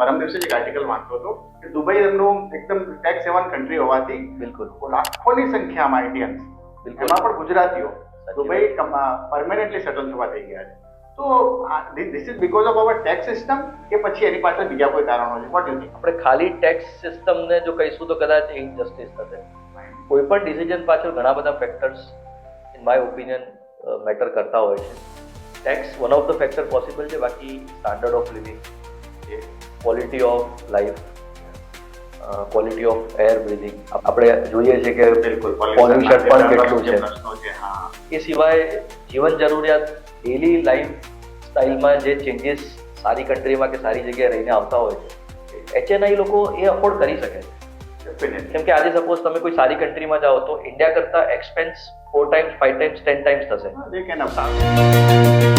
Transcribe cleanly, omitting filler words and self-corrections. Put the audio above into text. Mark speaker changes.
Speaker 1: પરમ દિવસે એક આર્ટિકલ વાંચતો હતો કે દુબઈ એમનું એકદમ ટેક્સ સેવન કન્ટ્રી હોવાથી
Speaker 2: બિલકુલ
Speaker 1: લાખોની સંખ્યામાં ઇન્ડિયન્સ, એમાં પણ ગુજરાતીઓ દુબઈ પરમેનન્ટલી સેટલ થવા થઈ ગયા છે. તો this is because of our tax system કે પછી એની પાછળ બીજા કોઈ કારણો છે? What you think?
Speaker 2: આપણે ખાલી ટેક્સ સિસ્ટમને જો કહીશું તો કદાચ ઇનજસ્ટિસ થશે. કોઈ પણ ડિસિઝન પાછળ ઘણા બધા factors in my opinion matter કરતા હોય છે. Tax one of the factor possible છે, બાકી standard of living, quality of life, quality of air breathing, આપણે જોઈએ છીએ કે પોલ્યુશન પણ કેટલું છે. એ સિવાય જીવન જરૂરિયાત ડેલી લાઈફ સ્ટાઇલમાં જે ચેન્જીસ સારી કન્ટ્રીમાં કે સારી જગ્યાએ રહીને આવતા હોય છે, HNI લોકો એ અફોર્ડ કરી શકે છે. કેમ કે આજે સપોઝ તમે કોઈ સારી કન્ટ્રીમાં જાઓ તો ઇન્ડિયા કરતા એક્સપેન્સ 4 times, 5 times, 10 times થશે.
Speaker 1: They can afford.